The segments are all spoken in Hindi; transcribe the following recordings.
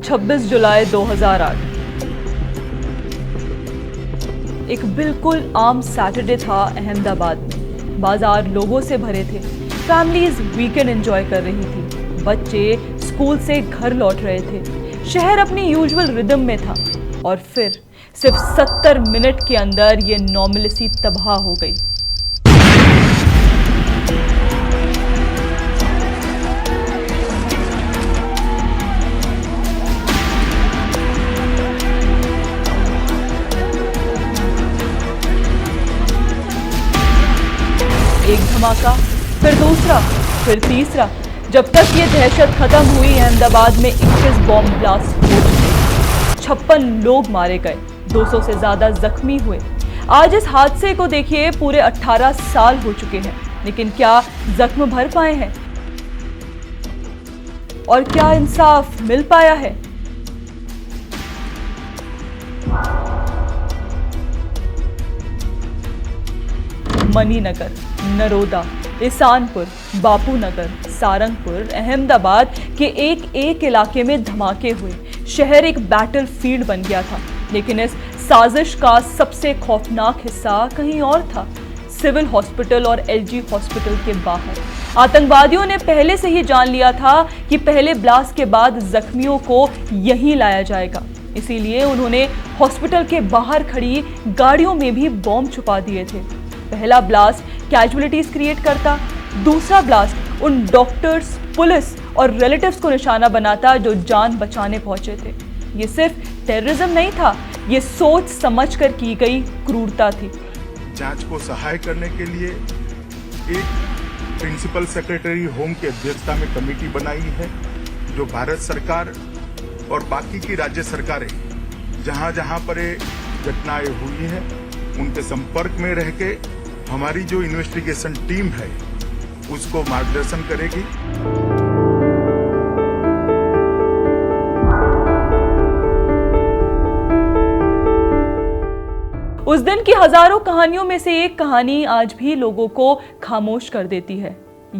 26 जुलाई 2008। एक बिल्कुल आम सैटरडे था अहमदाबाद में। बाजार लोगों से भरे थे। फैमिलीज वीकेंड एंजॉय कर रही थी। बच्चे स्कूल से घर लौट रहे थे। शहर अपनी यूजुअल रिदम में था। और फिर सिर्फ 70 मिनट के अंदर ये नॉर्मलिसी तबाह हो गई। एक धमाका, फिर दूसरा, फिर तीसरा। जब तक ये दहशत खत्म हुई, अहमदाबाद में 21 बॉम्ब ब्लास्ट हो चुके। 56 लोग मारे गए, 200 से ज्यादा जख्मी हुए। आज इस हादसे को देखिए, पूरे 18 साल हो चुके हैं, लेकिन क्या जख्म भर पाए हैं? और क्या इंसाफ मिल पाया है? मणिनगर, नरोदा, इसानपुर, बापूनगर, सारंगपुर, अहमदाबाद के एक एक इलाके में धमाके हुए। शहर एक बैटलफील्ड बन गया था। लेकिन इस साजिश का सबसे खौफनाक हिस्सा कहीं और था। सिविल हॉस्पिटल और एलजी हॉस्पिटल के बाहर आतंकवादियों ने पहले से ही जान लिया था कि पहले ब्लास्ट के बाद जख्मियों को यहीं लाया जाएगा। इसीलिए उन्होंने हॉस्पिटल के बाहर खड़ी गाड़ियों में भी बॉम्ब छुपा दिए थे। पहला ब्लास्ट कैजुअलिटीज क्रिएट करता, दूसरा ब्लास्ट उन डॉक्टर्स, पुलिस और रिलेटिव्स को निशाना बनाता जो जान बचाने पहुंचे थे। ये सिर्फ टेररिज्म नहीं था, ये सोच समझकर की गई क्रूरता थी। जांच को सहाय करने के लिए एक प्रिंसिपल सेक्रेटरी होम की अध्यक्षता में कमेटी बनाई है, जो भारत सरकार और बाकी की राज्य सरकारें जहां जहां पर ये घटनाएं हुई हैं उनके संपर्क में रह के हमारी जो इन्वेस्टिगेशन टीम है उसको मार्गदर्शन करेगी। उस दिन की हजारों कहानियों में से एक कहानी आज भी लोगों को खामोश कर देती है।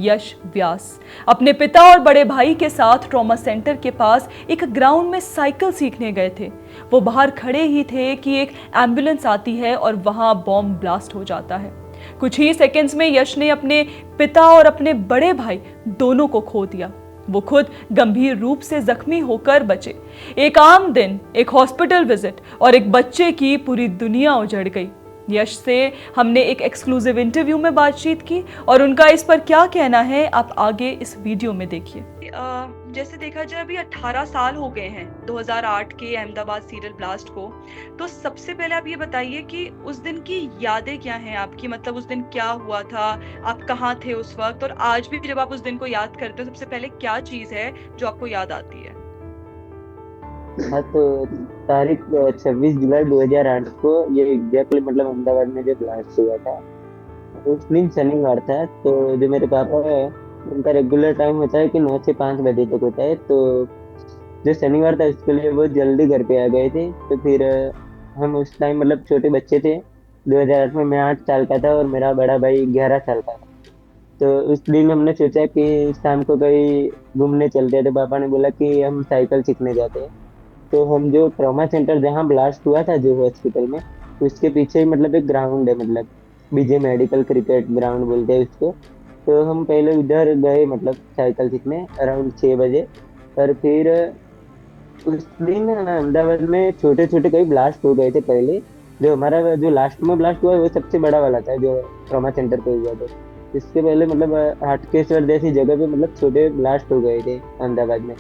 यश व्यास अपने पिता और बड़े भाई के साथ ट्रॉमा सेंटर के पास एक ग्राउंड में साइकिल सीखने गए थे। वो बाहर खड़े ही थे कि एक एम्बुलेंस आती है और वहां बॉम्ब ब्लास्ट हो जाता है। कुछ ही सेकंड्स में यश ने अपने पिता और अपने बड़े भाई दोनों को खो दिया। वो खुद गंभीर रूप से जख्मी होकर बचे। एक आम दिन, एक हॉस्पिटल विजिट और एक बच्चे की पूरी दुनिया उजड़ गई। यश से हमने एक एक्सक्लूसिव इंटरव्यू में बातचीत की और उनका इस पर क्या कहना है आप आगे इस वीडियो में देखिए। जैसे देखा जाए, अभी 18 साल हो गए हैं 2008 के अहमदाबाद सीरियल ब्लास्ट को। तो सबसे पहले आप ये बताइए कि उस दिन की यादें क्या हैं आपकी? मतलब उस दिन क्या हुआ था, आप कहाँ थे उस वक्त, और आज भी जब आप उस दिन को याद करते हो सबसे पहले क्या चीज है जो आपको याद आती है? हाँ, तो तारीख 26 जुलाई 2008 को ये एग्जैक्टली मतलब अहमदाबाद में जो ब्लास्ट हुआ था उस दिन शनिवार था। तो जो मेरे पापा है उनका रेगुलर टाइम होता है कि 9 से 5 बजे तक होता है। तो जो शनिवार था उसके लिए वो जल्दी घर पे आ गए थे। तो फिर हम उस टाइम मतलब छोटे बच्चे थे। 2008 में मैं 8 साल का था और मेरा बड़ा भाई 11 साल का था। तो उस दिन हमने सोचा कि शाम को कहीं घूमने चलते हैं। तो पापा ने बोला कि हम साइकिल सीखने जाते हैं। तो हम जो ट्रॉमा सेंटर जहाँ ब्लास्ट हुआ था जो हॉस्पिटल में, उसके पीछे ही मतलब एक ग्राउंड है, मतलब बीजे मेडिकल क्रिकेट ग्राउंड बोलते हैं उसको। तो हम पहले उधर गए मतलब साइकिल सीखने अराउंड 6 बजे। और फिर उस दिन अहमदाबाद में छोटे छोटे कई ब्लास्ट हो गए थे पहले। जो हमारा जो लास्ट में ब्लास्ट हुआ है वो सबसे बड़ा वाला था जो ट्रॉमा सेंटर पे हुआ था। इसके पहले मतलब हाटकेश्वर जैसी जगह पे मतलब छोटे ब्लास्ट हो गए थे अहमदाबाद में।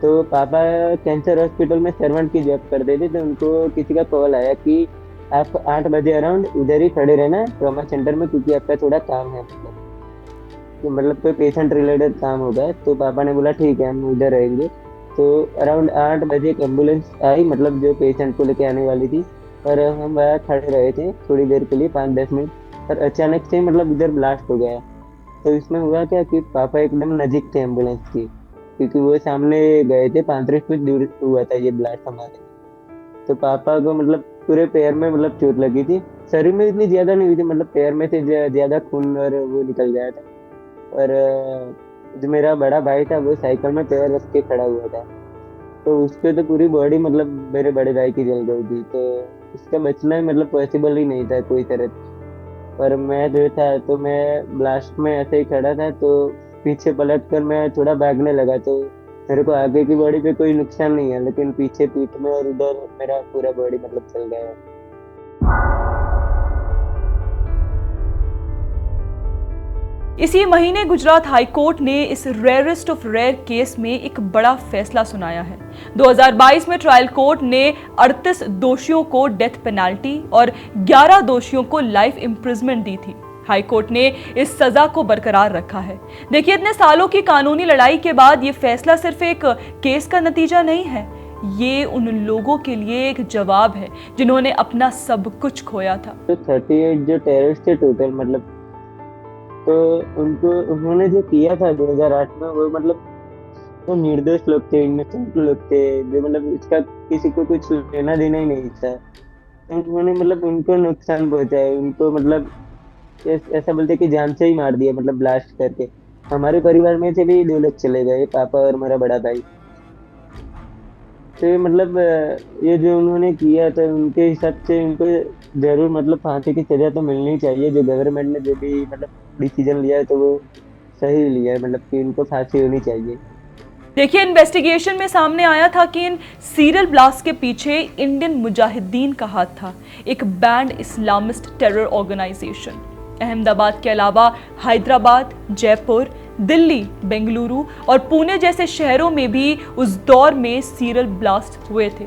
तो पापा कैंसर हॉस्पिटल में सर्वेंट की जॉब करते थे। तो उनको किसी का कॉल आया कि आप 8 बजे अराउंड उधर ही खड़े रहना ट्रॉमा सेंटर में, क्योंकि आपका थोड़ा काम है, मतलब कोई पेशेंट रिलेटेड काम होगा। तो पापा ने बोला ठीक है हम उधर रहेंगे। तो अराउंड 8 बजे एक एम्बुलेंस आई, मतलब जो पेशेंट को लेके आने वाली थी। और हम वहाँ खड़े रहे थे थोड़ी देर के लिए, 5-10 मिनट। और अचानक से मतलब इधर ब्लास्ट हो गया। तो इसमें हुआ क्या कि पापा एकदम नजीक थे एम्बुलेंस की, क्योंकि वो सामने गए थे, 35 फीट दूर हुआ था ये ब्लास्ट हमारे। तो पापा को मतलब पूरे पैर में मतलब चोट लगी थी। शरीर में इतनी ज्यादा नहीं हुई थी, मतलब पैर में से ज्यादा खून और वो निकल गया था। और जो मेरा बड़ा भाई था वो साइकिल में पैर रख के खड़ा हुआ था। तो उस पे तो पूरी बॉडी मतलब मेरे बड़े भाई की जल गई थी, तो उसका बचना ही मतलब पॉसिबल ही नहीं था कोई तरह। पर मैं जो था तो मैं ब्लास्ट में ऐसे ही खड़ा था, तो पीछे पलट कर मैं थोड़ा भागने लगा, तो मेरे को आगे की बॉडी पे कोई नुकसान नहीं है, लेकिन पीछे पीठ में और उधर मेरा पूरा बॉडी मतलब चल गया है। इसी महीने गुजरात हाई कोर्ट ने इस रेयरेस्ट ऑफ रेयर केस में एक बड़ा फैसला सुनाया है। 2022 में ट्रायल कोर्ट ने 38 दोषियों को डेथ पेनाल्टी और 11 दोषियों को लाइफ इम्प्रिजमेंट दी थी। हाई कोर्ट ने इस सजा को बरकरार रखा है। देखिए, इतने सालों की कानूनी लड़ाई के बाद ये फैसला सिर्फ एक केस का नतीजा नहीं है, ये उन लोगों के लिए एक जवाब है जिन्होंने अपना सब कुछ खोया था। तो 38 जो टेररिस्ट थे टोटल मतलब, तो उन्होंने जो किया था 2008 में, वो मतलब वो निर्दोष लोग थे, इनोसेंट लोग थे, जो मतलब इसका किसी को कुछ लेना देना ही नहीं था। तो उन्होंने मतलब उनको नुकसान पहुंचाया, उनको मतलब ऐसा बोलते कि जान से ही मार दिया, मतलब ब्लास्ट करके। हमारे परिवार में से भी 2 लोग चले गए, पापा और मेरा बड़ा भाई। तो ये मतलब ये जो उन्होंने किया था, उनके हिसाब से उनको जरूर मतलब फांसी की सजा तो मिलनी चाहिए। जो गवर्नमेंट ने जो भी मतलब डिसीजन लिया है तो वो सही लिया है, मतलब कि उनको फांसी होनी चाहिए। देखिए, इन्वेस्टिगेशन में सामने आया था कि इन सीरियल ब्लास्ट के पीछे इंडियन मुजाहिदीन का हाथ था, एक banned Islamist terror organisation. Ahmedabad के अलावा हैदराबाद, जयपुर, दिल्ली, बेंगलुरु और पुणे जैसे शहरों में भी उस दौर में सीरियल ब्लास्ट हुए थे।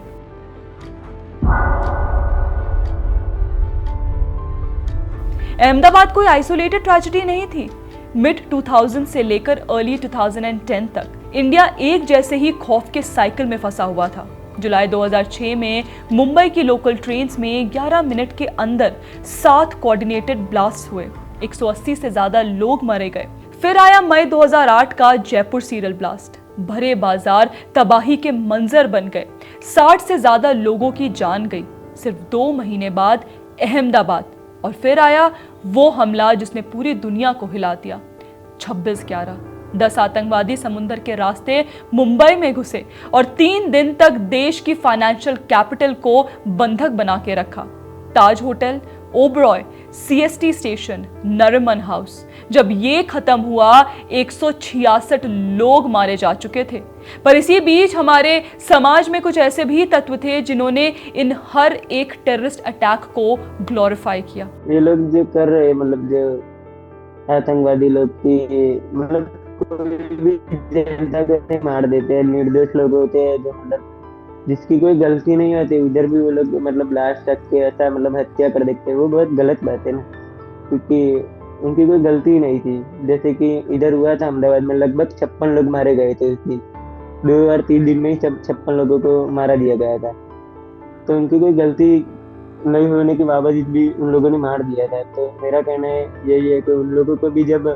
अहमदाबाद कोई आइसोलेटेड ट्रेजेडी नहीं थी। मिड 2000 से लेकर अर्ली 2010 तक इंडिया एक जैसे ही खौफ के साइकिल में फंसा हुआ था। जुलाई 2006 में मुंबई की लोकल ट्रेन्स में 11 मिनट के अंदर 7 कोऑर्डिनेटेड ब्लास्ट हुए, 180 से ज्यादा लोग मारे गए। फिर आया मई 2008 का जयपुर सीरियल ब्लास्ट। भरे बाजार तबाही के मंजर बन गए, 60 से ज्यादा लोगों की जान गई। सिर्फ 2 महीने बाद अहमदाबाद, और फिर आया वो हमला जिसने पूरी दुनिया को हिला दिया। 26/11, 10 आतंकवादी समुंदर के रास्ते मुंबई में घुसे और 3 दिन तक देश की फाइनेंशियल कैपिटल को बंधक बना के रखा। Taj hotel, Oberoi, CST station, Nariman House. जब ये खत्म हुआ, 166 लोग मारे जा चुके थे। पर इसी बीच हमारे समाज में कुछ ऐसे भी तत्व थे जिन्होंने इन हर एक टेररिस्ट अटैक को ग्लोरीफाई किया। ये लोग जो कर रहे हैं मतलब जो आतंकवादी लोग की मतलब कोई भी जनता को ऐसे मार देते हैं, निर्दोष लोग होते हैं जो मतलब जिसकी कोई गलती नहीं होती, उधर भी वो लोग मतलब ब्लास्ट करके ऐसा मतलब हत्या कर देते हैं। वो बहुत गलत बात है ना, क्योंकि उनकी कोई गलती नहीं थी। जैसे कि इधर हुआ था अहमदाबाद में, लगभग 56 लोग मारे गए थे उस दिन। 2 और 3 दिन में ही 56 लोगों को मारा दिया गया था। तो उनकी कोई गलती नहीं होने के बावजूद भी उन लोगों ने मार दिया था। तो मेरा कहना है यही है कि उन लोगों को भी जब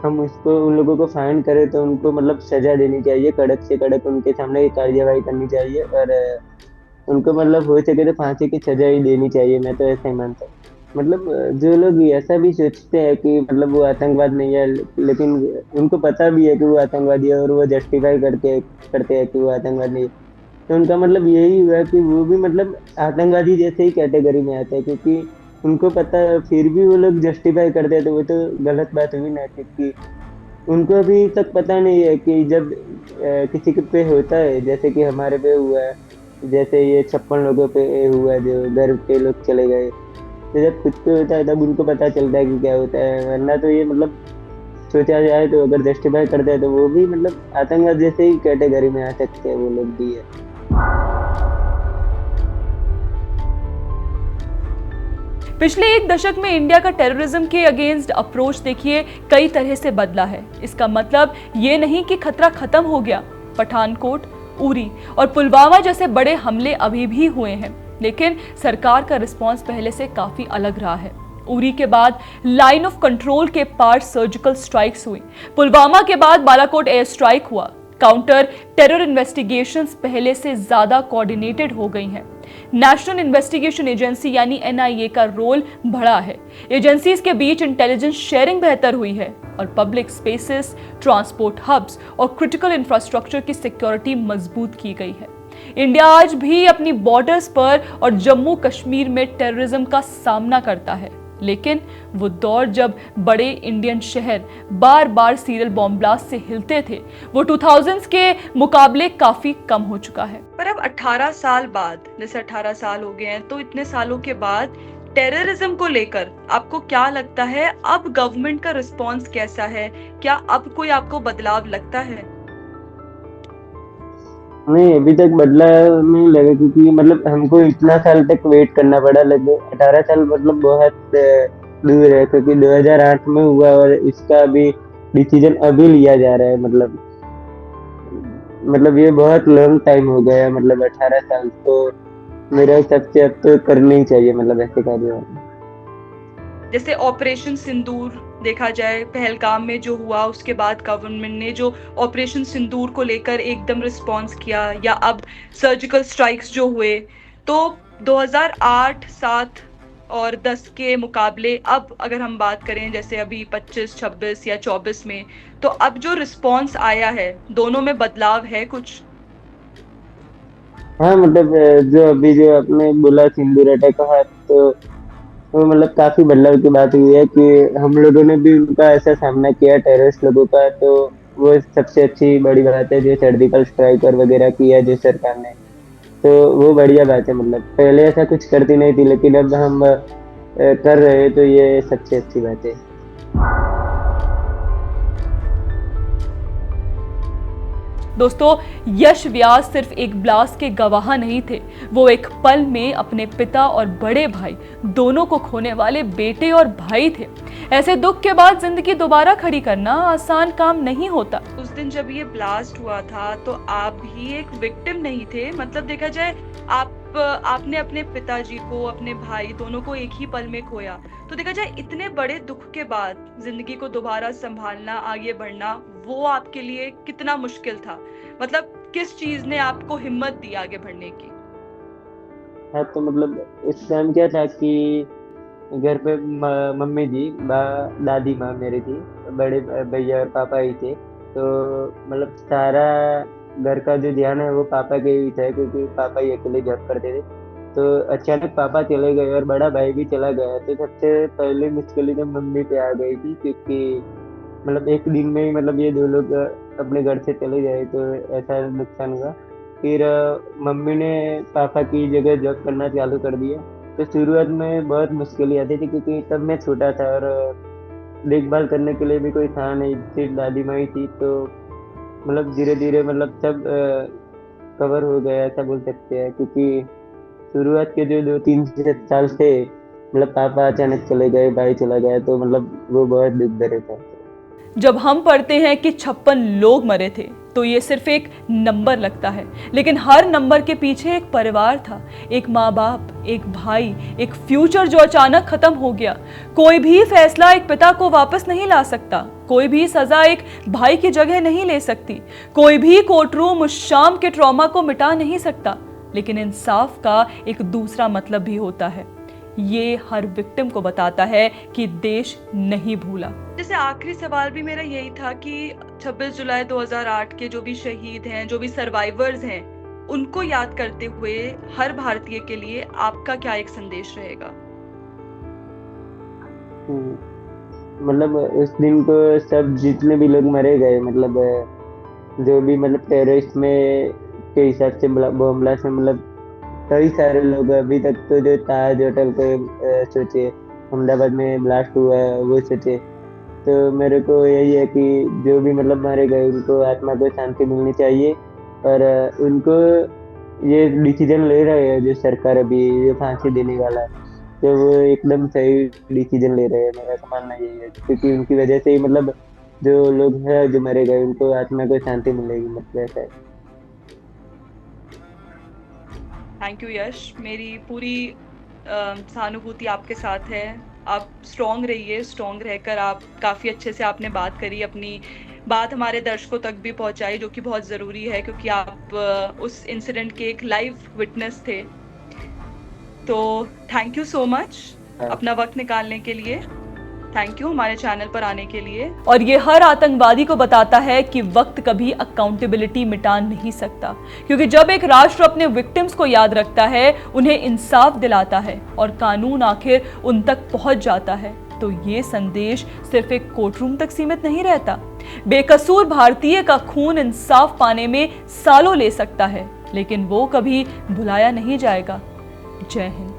हम उन लोगों को फाइन करें तो उनको मतलब सजा देनी चाहिए, कड़क से कड़क उनके सामने कार्रवाई करनी चाहिए, और उनको मतलब हो सके तो फांसी की सजा ही देनी चाहिए। मैं तो ऐसा ही मानता हूँ। मतलब जो लोग ऐसा भी सोचते हैं कि मतलब वो आतंकवाद नहीं है, लेकिन उनको पता भी है कि वो आतंकवादी है और वो जस्टिफाई करते हैं कि वो आतंकवादी नहीं है, तो उनका मतलब यही हुआ कि वो भी मतलब आतंकवादी जैसे ही कैटेगरी में आते हैं, क्योंकि उनको पता है, फिर भी वो लोग जस्टिफाई करते हैं। तो वो तो गलत बात हुई ना, क्योंकि उनको अभी तक पता नहीं है कि जब किसी के पे होता है, जैसे कि हमारे पे हुआ है, जैसे ये 56 लोगों पे हुआ है जो घर के लोग चले गए, तो जब खुद पे होता है तब उनको पता चलता है कि क्या होता है। वरना तो ये मतलब सोचा जाए तो अगर जस्टिफाई करते हैं तो वो भी मतलब आतंकवाद जैसे ही कैटेगरी में आ सकते हैं, वो लोग भी है। पिछले 1 दशक में इंडिया का टेररिज्म के अगेंस्ट अप्रोच देखिए कई तरह से बदला है। इसका मतलब ये नहीं कि खतरा खत्म हो गया। पठानकोट, उरी और पुलवामा जैसे बड़े हमले अभी भी हुए हैं, लेकिन सरकार का रिस्पांस पहले से काफी अलग रहा है। उरी के बाद लाइन ऑफ कंट्रोल के पार सर्जिकल स्ट्राइक्स हुई, पुलवामा के बाद बालाकोट एयर स्ट्राइक हुआ, काउंटर टेरर इन्वेस्टिगेशंस पहले से ज्यादा कोऑर्डिनेटेड हो गई हैं। नेशनल इन्वेस्टिगेशन एजेंसी यानी एनआईए का रोल बढ़ा है। एजेंसीज के बीच इंटेलिजेंस शेयरिंग बेहतर हुई है और पब्लिक स्पेसेस, ट्रांसपोर्ट हब्स और क्रिटिकल इंफ्रास्ट्रक्चर की सिक्योरिटी मजबूत की गई है। इंडिया आज भी अपनी बॉर्डर्स पर और जम्मू कश्मीर में टेररिज्म का सामना करता है, लेकिन वो दौर जब बड़े इंडियन शहर बार बार सीरियल बॉम्ब ब्लास्ट से हिलते थे, वो 2000s के मुकाबले काफी कम हो चुका है। पर अब 18 साल बाद, जैसे 18 साल हो गए हैं, तो इतने सालों के बाद टेररिज्म को लेकर आपको क्या लगता है? अब गवर्नमेंट का रिस्पॉन्स कैसा है? क्या अब कोई आपको बदलाव लगता है? नहीं, अभी तक बदला नहीं लगा, क्योंकि मतलब हमको इतना साल तक वेट करना पड़ा। लगभग 18 साल मतलब बहुत दूर है, क्योंकि 2008 में हुआ और इसका अभी डिसीजन अभी लिया जा रहा है। मतलब ये बहुत लॉन्ग टाइम हो गया, मतलब 18 साल। तो मेरे हिसाब से अब तो करने ही चाहिए, मतलब ऐसे कार्य। जैसे ऑपरेशन सिंदूर देखा जाए, पहलगाम में जो हुआ, उसके बाद गवर्नमेंट ने जो ऑपरेशन सिंदूर को लेकर एकदम रिस्पॉन्स किया, या अब सर्जिकल स्ट्राइक्स जो हुए, तो 2008, 7 और 10 के मुकाबले अब अगर हम बात करें, जैसे अभी 25, 26 या 24 में, तो अब जो रिस्पॉन्स आया है, दोनों में बदलाव है कुछ? हाँ, मतलब जो अभी जो आपने बोला सिंदूर अटैक का, तो मतलब काफी बदलाव की बात हुई है कि हम लोगों ने भी उनका ऐसा सामना किया, टेररिस्ट लोगों का। तो वो सबसे अच्छी बड़ी बात है, जो सर्जिकल स्ट्राइक और वगैरह किया जो सरकार ने, तो वो बढ़िया बात है। मतलब पहले ऐसा कुछ करती नहीं थी, लेकिन अब हम कर रहे हैं, तो ये सबसे अच्छी बात है। दोस्तों, यश व्यास सिर्फ एक ब्लास्ट के गवाह नहीं थे, वो एक पल में अपने पिता और बड़े भाई दोनों को खोने वाले बेटे और भाई थे। ऐसे दुख के बाद जिंदगी दोबारा खड़ी करना आसान काम नहीं होता। उस दिन जब ये ब्लास्ट हुआ था, तो आप भी एक विक्टिम नहीं थे। मतलब देखा जाए, आपने अपने पिताजी को, अपने भाई दोनों को एक ही पल में खोया। तो देखा जाए, इतने बड़े दुख के बाद जिंदगी को दोबारा संभालना, आगे बढ़ना, वो आपके लिए कितना मुश्किल था? मतलब किस चीज ने आपको हिम्मत दी आगे बढ़ने की? हाँ, तो मतलब इस टाइम क्या था कि घर पे मम्मी जी, दादी माँ मेरी थी, बड़े भैया और पापा ही थे। तो मतलब सारा घर का जो ध्यान है वो पापा के ही था, क्योंकि पापा ही अकेले जॉब करते थे। तो अचानक पापा चले गए और बड़ा भाई भी चला गया, तो सबसे पहले मुश्किल तो मम्मी पे आ गई थी, क्योंकि मतलब एक दिन में ही मतलब ये दो लोग अपने घर से चले गए, तो ऐसा नुकसान हुआ। फिर मम्मी ने पापा की जगह जॉब करना चालू कर दिया। तो शुरुआत में बहुत मुश्किल आती थी, क्योंकि तब मैं छोटा था और देखभाल करने के लिए भी कोई था नहीं, सिर्फ दादी माँ ही थी। तो मतलब धीरे धीरे मतलब सब कवर हो गया, ऐसा बोल सकते हैं। क्योंकि शुरुआत के जो 2-3 साल थे, मतलब पापा अचानक चले गए, भाई चला गया, तो मतलब वो बहुत दुख भरे था। जब हम पढ़ते हैं कि 56 लोग मरे थे, तो ये सिर्फ एक नंबर लगता है, लेकिन हर नंबर के पीछे एक परिवार था, एक माँ बाप, एक भाई, एक फ्यूचर जो अचानक खत्म हो गया। कोई भी फैसला एक पिता को वापस नहीं ला सकता, कोई भी सजा एक भाई की जगह नहीं ले सकती, कोई भी कोर्ट रूम उस शाम के ट्रॉमा को मिटा नहीं सकता, लेकिन इंसाफ का एक दूसरा मतलब भी होता है। ये हर विक्टिम को बताता है कि देश नहीं भूला। जैसे आखिरी सवाल भी मेरा यही था कि 26 जुलाई 2008 के जो भी शहीद हैं, जो भी सर्वाइवर्स हैं, उनको याद करते हुए हर भारतीय के लिए आपका क्या एक संदेश रहेगा? मतलब उस दिन को सब जितने भी लोग मरे गए, मतलब जो भी मतलब टेररिस्ट में के हिसाब से बॉम्ब ब्लास्ट में, मतलब कई सारे लोग अभी तक तो जो ताज होटल पे सोचे, अहमदाबाद में ब्लास्ट हुआ है वो सोचे। तो मेरे को यही है कि जो भी मतलब मारे गए, उनको आत्मा को शांति मिलनी चाहिए। और उनको ये डिसीजन ले रहे हैं जो सरकार अभी ये फांसी देने वाला है, तो वो एकदम सही डिसीजन ले रहे हैं। मेरा तो मानना यही है, क्योंकि उनकी वजह से ही मतलब जो लोग हैं जो मरे गए, उनको आत्मा को शांति मिलेगी, मतलब ऐसा है। थैंक यू यश, मेरी पूरी सहानुभूति आपके साथ है। आप स्ट्रॉन्ग रहिए, स्ट्रॉन्ग रहकर आप काफ़ी अच्छे से आपने बात करी, अपनी बात हमारे दर्शकों तक भी पहुंचाई, जो कि बहुत ज़रूरी है क्योंकि आप उस इंसिडेंट के एक लाइव विटनेस थे। तो थैंक यू सो मच अपना वक्त निकालने के लिए, थैंक यू हमारे चैनल पर आने के लिए। और ये हर आतंकवादी को बताता है कि वक्त कभी अकाउंटेबिलिटी मिटा नहीं सकता, क्योंकि जब एक राष्ट्र अपने विक्टिम्स को याद रखता है, उन्हें इंसाफ दिलाता है और कानून आखिर उन तक पहुंच जाता है, तो ये संदेश सिर्फ एक कोर्टरूम तक सीमित नहीं रहता। बेकसूर भारतीय का खून इंसाफ पाने में सालों ले सकता है, लेकिन वो कभी भुलाया नहीं जाएगा। जय हिंद।